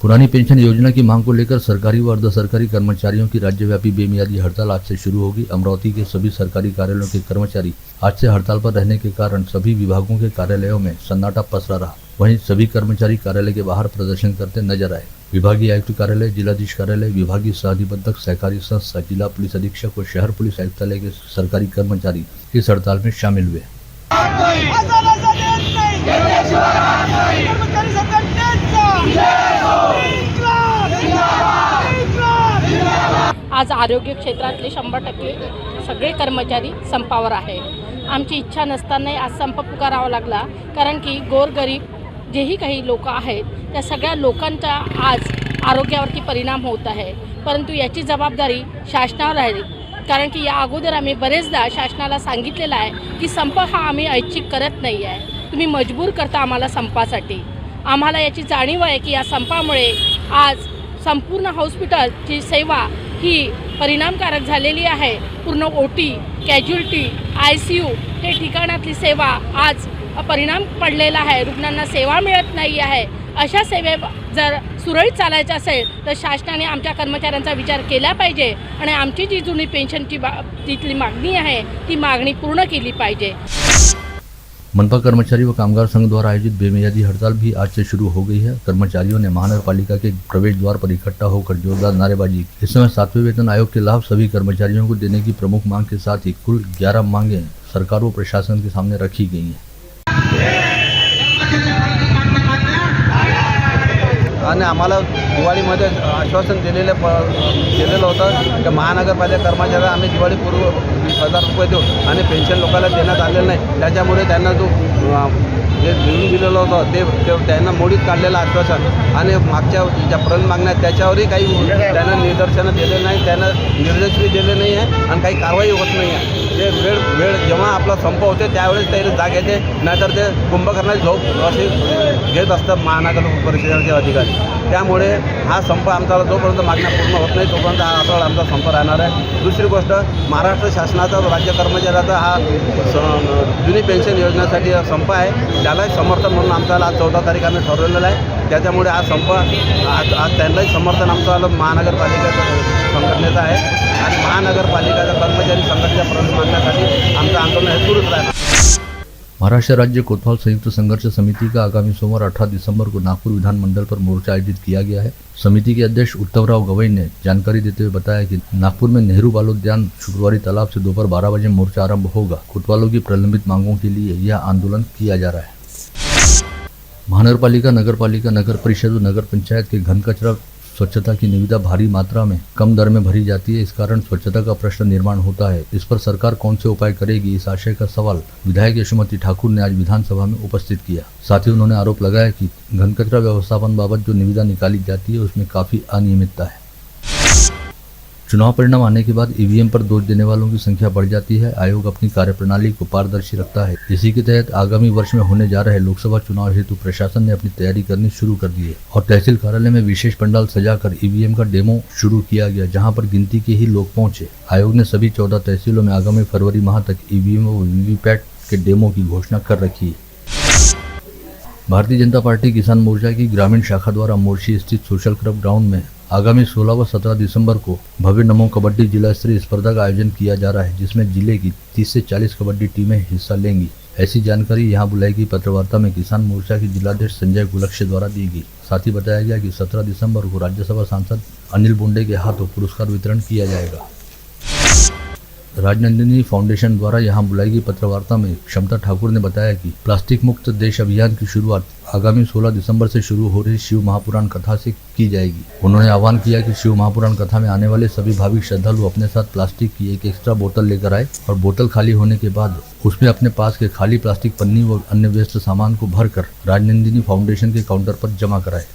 पुरानी पेंशन योजना की मांग को लेकर सरकारी व अर्ध सरकारी कर्मचारियों की राज्यव्यापी बेमियादी हड़ताल आज से शुरू होगी। अमरावती के सभी सरकारी कार्यालयों के कर्मचारी आज से हड़ताल पर रहने के कारण सभी विभागों के कार्यालयों में सन्नाटा पसरा रहा। वहीं सभी कर्मचारी कार्यालय के बाहर प्रदर्शन करते नजर आए। विभागीय आयुक्त कार्यालय, जिलाधीश कार्यालय, विभागीय सहनिबंधक, सहकारी संस्था, जिला पुलिस अधीक्षक और शहर पुलिस आयुक्तालय के सरकारी कर्मचारी इस हड़ताल में शामिल हुए। आज आरोग्य क्षेत्रातले 100% सगळे कर्मचारी संपावर आहे। आमची इच्छा नसतानाही आज संप पुकारावा लागला, कारण की गोरगरीब जेही काही लोक आहेत त्या सगळ्या लोकांचा आज आरोग्यावरती परिणाम होत आहे। परंतु याची जबाबदारी शासनावर आहे, कारण की या अगोदर आम्ही बरेचदा शासनाला सांगितलेलं आहे की संप हा आम्ही ऐच्छिक करत नाही आहे, तुम्ही मजबूर करता आम्हाला संपासाठी। आम्हाला याची जाणीव आहे की या संपामुळे आज संपूर्ण हॉस्पिटलची सेवा ही परिणामकारक झालेली आहे। पूर्ण ओटी, कॅज्युअल्टी, ICU हे ठिकाणातली सेवा आज परिणाम पडलेला आहे। रुग्णांना सेवा मिळत नाही आहे। अशा सेवे जर सुरळीत चालायचं असेल तर शासनाने आमच्या कर्मचाऱ्यांचा विचार केला पाहिजे आणि आमची जी जुनी पेन्शनची तिथली मागणी आहे ती मागणी पूर्ण केली पाहिजे। मनपा कर्मचारी व कामगार संघ द्वारा आयोजित बेमियादी हड़ताल भी आज से शुरू हो गई है। कर्मचारियों ने महानगरपालिका के प्रवेश द्वार पर इकट्ठा होकर जोरदार नारेबाजी। इस समय 7वें वेतन आयोग के लाभ सभी कर्मचारियों को देने की प्रमुख मांग के साथ ही कुल 11 मांगे सरकार व प्रशासन के सामने रखी गई हैं। आणि आम्हाला दिवाळीमध्ये आश्वासन दिलेलं होतं की महानगरपालिका कर्मचाऱ्यांना आम्ही दिवाळीपूर्व 20,000 रुपये देऊ आणि पेन्शन लोकांना देण्यात आलेलं नाही। त्याच्यामुळे त्यांना जो जे देऊन दिलेलं होतं ते त्यांना मोडीत काढलेलं आश्वासन आणि मागच्या ज्या प्रलंबित मागण्या त्याच्यावरही काही त्यांना निदर्शनं दिले नाही, त्यांना निर्देशही दिले नाही आहे आणि काही कारवाई होत नाही आहे। ते वेळ जेव्हा आपला संप होते त्यावेळेस त्याला जाग येते, नाहीतर ते कुंभकर्णाची झोप असे घेत असतात महानगर परिषदेचे अधिकारी। त्यामुळे हा संप आमचा जोपर्यंत मागण्या पूर्ण होत नाही तोपर्यंत हा असा आमचा संप राहणार आहे। दुसरी गोष्ट, महाराष्ट्र शासनाचा राज्य कर्मचाऱ्याचा हा जुनी पेन्शन योजनेसाठी संप आहे, त्यालाही समर्थन म्हणून आमचा आज 14 तारीख आम्ही ठरवलेलं आहे। त्याच्यामुळे हा संप आज त्यांनाही समर्थन आमचा महानगरपालिका संघटनेचं आहे आणि महानगरपालिकेच्या कर्मचारी संघटनेच्या प्रलंबित मागण्यासाठी आमचं आंदोलन हे सुरूच राहणार। महाराष्ट्र राज्य कोतवाल संयुक्त संघर्ष समिति का आगामी सोमवार 18 दिसंबर को नागपुर विधानमंडल पर मोर्चा आयोजित किया गया है। समिति के अध्यक्ष उत्तमराव गवई ने जानकारी देते हुए बताया कि नागपुर में नेहरू बाल उद्यान शुक्रवारी तालाब से दोपहर 12 बजे मोर्चा आरंभ होगा। कोतवालों की प्रलंबित मांगों के लिए यह आंदोलन किया जा रहा है। महानगरपालिका, नगरपालिका, नगर परिषद और नगर पंचायत के घन कचरा स्वच्छता की निविदा भारी मात्रा में कम दर में भरी जाती है। इस कारण स्वच्छता का प्रश्न निर्माण होता है। इस पर सरकार कौन से उपाय करेगी, इस आशय का सवाल विधायक यशोमती ठाकुर ने आज विधानसभा में उपस्थित किया। साथ ही उन्होंने आरोप लगाया कि घन कचरा व्यवस्थापन बाबत जो निविदा निकाली जाती है उसमें काफी अनियमितता है। चुनाव परिणाम आने के बाद EVM पर दोष देने वालों की संख्या बढ़ जाती है। आयोग अपनी कार्यप्रणाली को पारदर्शी रखता है। इसी के तहत आगामी वर्ष में होने जा रहे लोकसभा चुनाव हेतु प्रशासन ने अपनी तैयारी करनी शुरू कर दी है और तहसील कार्यालय में विशेष पंडाल सजाकर EVM का डेमो शुरू किया गया, जहां पर गिनती के ही लोग पहुंचे। आयोग ने सभी 14 तहसीलों में आगामी फरवरी माह तक EVM व VVPAT के डेमो की घोषणा कर रखी है। भारतीय जनता पार्टी किसान मोर्चा की ग्रामीण शाखा द्वारा मोर्शी स्थित सोशल क्लब ग्राउंड में आगामी 16 व 17 दिसंबर को भव्य नमो कबड्डी जिला स्तरीय स्पर्धा का आयोजन किया जा रहा है, जिसमें जिले की 30 से 40 कबड्डी टीमें हिस्सा लेंगी। ऐसी जानकारी यहां बुलाई गई पत्रवार्ता में किसान मोर्चा के जिलाध्यक्ष संजय गुलक्ष्य द्वारा दी गई। साथ ही बताया गया कि 17 दिसंबर को राज्यसभा सांसद अनिल बोंडे के हाथों पुरस्कार वितरण किया जाएगा। राजनंदिनी फाउंडेशन द्वारा यहां बुलाई गई पत्रवार्ता में क्षमता ठाकुर ने बताया कि प्लास्टिक मुक्त देश अभियान की शुरुआत आगामी 16 दिसंबर से शुरू हो रही शिव महापुराण कथा से की जाएगी। उन्होंने आह्वान किया कि शिव महापुराण कथा में आने वाले सभी भाविक श्रद्धालु अपने साथ प्लास्टिक की एक एक्स्ट्रा बोतल लेकर आए और बोतल खाली होने के बाद उसमें अपने पास के खाली प्लास्टिक पन्नी व अन्य व्यस्त सामान को भरकर राजनंदिनी फाउंडेशन के काउंटर पर जमा कराए।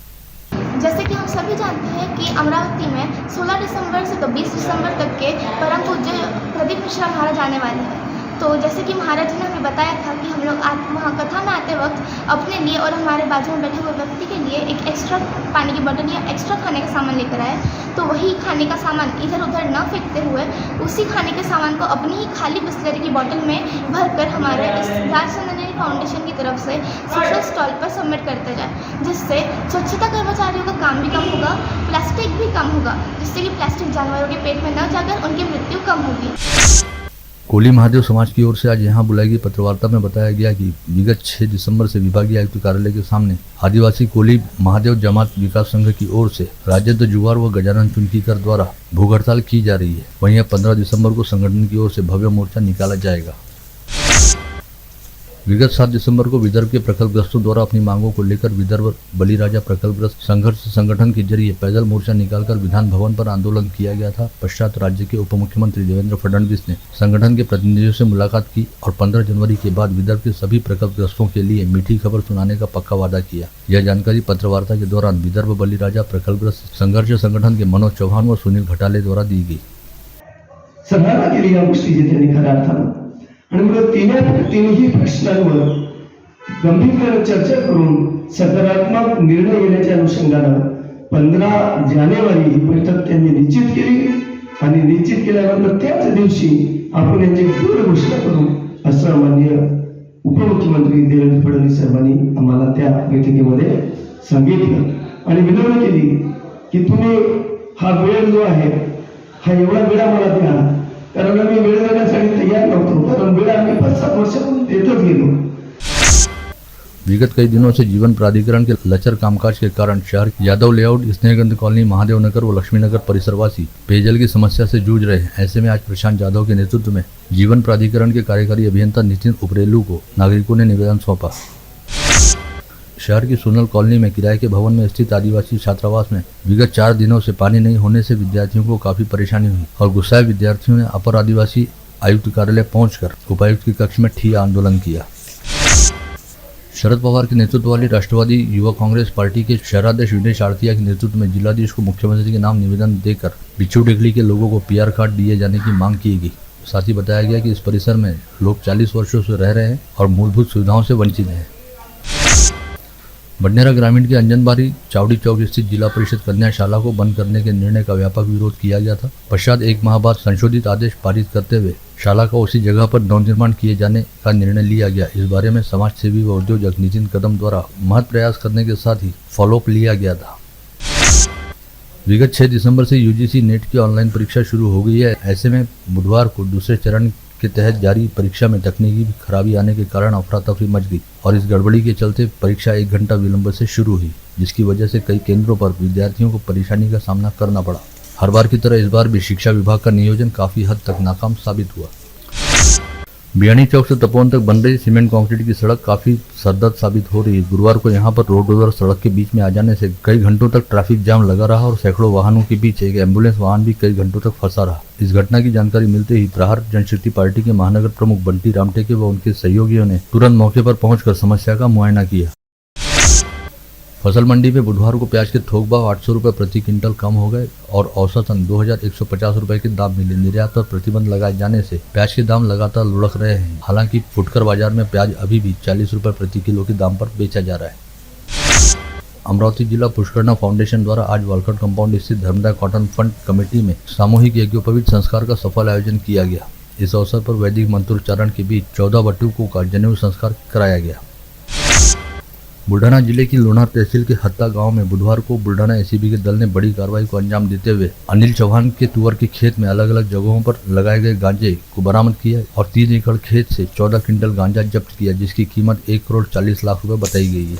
जैसे कि हम सभी जानते हैं कि अमरावती में 16 दिसंबर से 20 दिसंबर तक के परम पूज्य प्रदीप मिश्रा महाराज आने वाले हैं। तो जैसे कि महाराज जी ने हमें बताया था कि हम लोग वहाँ कथा में आते वक्त अपने लिए और हमारे बाजू में बैठे हुए व्यक्ति के लिए एक एक्स्ट्रा पानी की बोतल या एक्स्ट्रा खाने का सामान लेकर आए। तो वही खाने का सामान इधर उधर न फेंकते हुए उसी खाने के सामान को अपनी ही खाली बिस्लरी की बोतल में भरकर हमारे इस राज संदनरी फाउंडेशन की तरफ से सोशल स्टॉल पर सबमिट करते जाए, जिससे स्वच्छता कर्मचारियों का काम भी कम होगा, प्लास्टिक भी कम होगा, जिससे कि प्लास्टिक जानवरों के पेट में न जाकर उनकी मृत्यु कम होगी। कोली महादेव समाज की ओर से आज यहां बुलाई गई पत्रवार्ता में बताया गया कि विगत 6 दिसंबर से विभागीय आयुक्त कार्यालय के सामने आदिवासी कोली महादेव जमात विकास संघ की ओर से राजेंद्र जुवार व गजानन चुनकीकर द्वारा भूख हड़ताल की जा रही है। वहीं 15 दिसंबर को संगठन की ओर से भव्य मोर्चा निकाला जाएगा। विगत 7 दिसंबर को विदर्भ के प्रकल्पग्रस्तों द्वारा अपनी मांगों को लेकर विदर्भ बलिराजा प्रकल्पग्रस्त संघर्ष संगठन के जरिए पैदल मोर्चा निकालकर विधान भवन पर आंदोलन किया गया था। पश्चात राज्य के उप मुख्यमंत्री देवेंद्र फडणवीस ने संगठन के प्रतिनिधियों से मुलाकात की और 15 जनवरी के बाद विदर्भ के सभी प्रकल्पग्रस्तों के लिए मीठी खबर सुनाने का पक्का वादा किया। यह जानकारी पत्रवार्ता के दौरान विदर्भ बलिराजा प्रकल्पग्रस्त संघर्ष संगठन के मनोज चौहान व सुनील घटाले द्वारा दी गई। सगळ्यांना केली या गोष्टीची त्यांनी खऱ्या अर्थानं आणि मग तीनही प्रश्नांवर गंभीरपणे चर्चा करून सकारात्मक निर्णय घेण्याच्या अनुषंगानं 15 जानेवारी ही बैठक त्यांनी निश्चित केली आणि निश्चित केल्यानंतर त्याच दिवशी आपण यांची गोड घोषणा करू असं माननीय उपमुख्यमंत्री देवेंद्र फडणवीस साहेबांनी आम्हाला त्या बैठकीमध्ये सांगितलं आणि विनंती केली की तुम्ही हा वेळ जो आहे हा एवढा वेळ आम्हाला द्या, कारण आम्ही वेळ देण्यासाठी तैयार नव्हतो, कारण वेळ आम्ही 5-7 वर्षांपूर्वी देतच गेलो। विगत कई दिनों से जीवन प्राधिकरण के लचर कामकाज के कारण शहर यादव लेआउट, स्नेहगंज कॉलोनी, महादेव नगर व लक्ष्मीनगर परिसरवासी पेयजल की समस्या से जूझ रहे हैं। ऐसे में आज प्रशांत जाधव के नेतृत्व में जीवन प्राधिकरण के कार्यकारी अभियंता नितिन उपरेलू को नागरिकों ने निवेदन सौंपा। शहर की सोनल कॉलोनी में किराए के भवन में स्थित आदिवासी छात्रावास में विगत 4 दिनों से पानी नहीं होने से विद्यार्थियों को काफी परेशानी हुई और गुस्साए विद्यार्थियों ने अपर आदिवासी आयुक्त कार्यालय पहुंचकर उपायुक्त के कक्ष में ठिया आंदोलन किया। शरद पवार के नेतृत्व वाली राष्ट्रवादी युवा कांग्रेस पार्टी के शहराध्यक्ष विनय शारदिया के नेतृत्व में जिलाधीश को मुख्यमंत्री के नाम निवेदन देकर बिच्छू टेकली के लोगों को पीआर कार्ड दिए जाने की मांग की गई। साथ ही बताया गया कि इस परिसर में लोग 40 वर्षों से रह रहे हैं और मूलभूत सुविधाओं से वंचित हैं। बडनेरा ग्रामीण के अंजनबारी चावड़ी चौक स्थित जिला परिषद कन्या शाला को बंद करने के निर्णय का व्यापक विरोध किया गया था। पश्चात 1 माह बाद संशोधित आदेश पारित करते हुए शाला का उसी जगह पर नवनिर्माण किए जाने का निर्णय लिया गया। इस बारे में समाज सेवी व उद्योजक नितिन कदम द्वारा महत् प्रयास करने के साथ ही फॉलोअप लिया गया था। विगत 6 दिसंबर से यूजीसी नेट की ऑनलाइन परीक्षा शुरू हो गई है। ऐसे में बुधवार को दूसरे चरण के तहत जारी परीक्षा में तकनीकी खराबी आने के कारण अफरा तफरी मच गई और इस गड़बड़ी के चलते परीक्षा 1 घंटा विलंब से शुरू हुई, जिसकी वजह से कई केंद्रों पर विद्यार्थियों को परेशानी का सामना करना पड़ा। हर बार की तरह इस बार भी शिक्षा विभाग का नियोजन काफी हद तक नाकाम साबित हुआ। बियानी चौक से तपोवन तक बन रही सीमेंट कंक्रीट की सड़क काफी सरदर्द साबित हो रही है। गुरुवार को यहां पर रोड रोलर सड़क के बीच में आ जाने से कई घंटों तक ट्रैफिक जाम लगा रहा और सैकड़ों वाहनों के बीच एक एम्बुलेंस वाहन भी कई घंटों तक फंसा रहा। इस घटना की जानकारी मिलते ही प्रहार जनशक्ति पार्टी के महानगर प्रमुख बंटी रामटेके व उनके सहयोगियों ने तुरंत मौके पर पहुंचकर समस्या का मुआयना किया। फसल मंडी में बुधवार को प्याज के थोक भाव 800 रुपये प्रति क्विंटल कम हो गए और औसतन 2150 रुपये के दाम मिले। निर्यात पर प्रतिबंध लगाए जाने से प्याज के दाम लगातार लुढ़क रहे हैं। हालांकि फुटकर बाजार में प्याज अभी भी 40 रुपये प्रति किलो के दाम पर बेचा जा रहा है। अमरावती जिला पुष्करणा फाउंडेशन द्वारा आज वालखंड कंपाउंड स्थित धर्मदाय कॉटन फंड कमेटी में सामूहिक यज्ञोपवीत संस्कार का सफल आयोजन किया गया। इस अवसर पर वैदिक मंत्रोच्चारण के बीच 14 बटुकों का जनेऊ संस्कार कराया गया। बुल्ढाना जिले की लोनार तहसील के हत्ता गांव में बुधवार को बुल्ढाना एसीबी के दल ने बड़ी कार्रवाई को अंजाम देते हुए अनिल चौहान के तुअर के खेत में अलग अलग जगहों पर लगाए गए गांजे को बरामद किया और 3 एकड़ खेत से 14 क्विंटल गांजा जब्त किया, जिसकी कीमत 1,40,00,000 रुपए बताई गई है।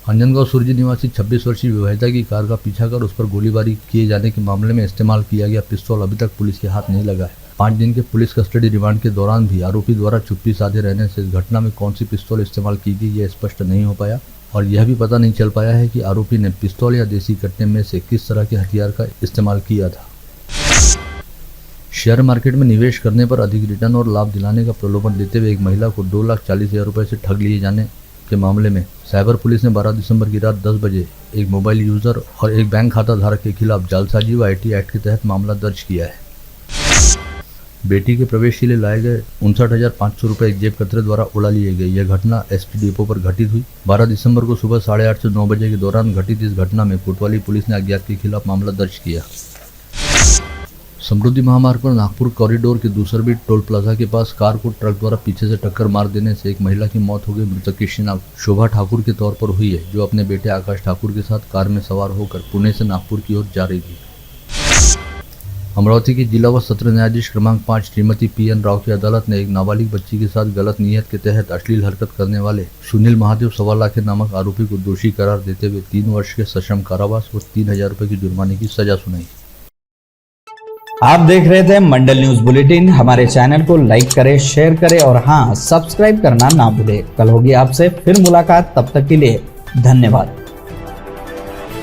अंजनगांव सुरजी निवासी 26 वर्षीय विवाहिता की कार का पीछा कर उस पर गोलीबारी किए जाने के मामले में इस्तेमाल किया गया पिस्तौल अभी तक पुलिस के हाथ नहीं लगा है। 5 दिन के पुलिस कस्टडी रिमांड के दौरान भी आरोपी द्वारा चुप्पी साधे रहने से इस घटना में कौन सी पिस्तौल इस्तेमाल की गई यह स्पष्ट नहीं हो पाया और यह भी पता नहीं चल पाया है कि आरोपी ने पिस्तौल या देसी कट्टे में से किस तरह के हथियार का इस्तेमाल किया था। शेयर मार्केट में निवेश करने पर अधिक रिटर्न और लाभ दिलाने का प्रलोभन देते हुए एक महिला को 2,40,000 रुपये से ठग लिए जाने के मामले में साइबर पुलिस ने 12 दिसंबर की रात 10 बजे एक मोबाइल यूजर और एक बैंक खाता धारक के खिलाफ जालसाजी व IT एक्ट के तहत मामला दर्ज किया है। बेटी के प्रवेश के लिए लाए गए 59,500 रुपए एक जेब कतरे द्वारा उड़ा लिए गए। यह घटना एसटी डिपो पर घटित हुई। 12 दिसंबर को सुबह 8:30 से 9 बजे के दौरान घटित इस घटना में कोतवाली पुलिस ने अज्ञात के खिलाफ मामला दर्ज किया। समृद्धि महामार्ग पर नागपुर कॉरिडोर के दूसरबीट टोल प्लाजा के पास कार को ट्रक द्वारा पीछे से टक्कर मार देने से एक महिला की मौत हो गई। मृतक की शिनाख्त शोभा ठाकुर के तौर पर हुई है, जो अपने बेटे आकाश ठाकुर के साथ कार में सवार होकर पुणे से नागपुर की ओर जा रही थी। अमरावती की जिला व सत्र न्यायाधीश क्रमांक 5 श्रीमती पी.एन. राव की अदालत ने एक नाबालिग बच्ची के साथ गलत नीयत के तहत अश्लील हरकत करने वाले सुनील महादेव सवालाखे नामक आरोपी को दोषी करार देते हुए 3 वर्ष के सश्रम कारावास व 3,000 रुपए की जुर्माने की सजा सुनाई। आप देख रहे थे मंडल न्यूज बुलेटिन। हमारे चैनल को लाइक करें, शेयर करें और हाँ, सब्सक्राइब करना ना भूलें। कल होगी आपसे फिर मुलाकात, तब तक के लिए धन्यवाद।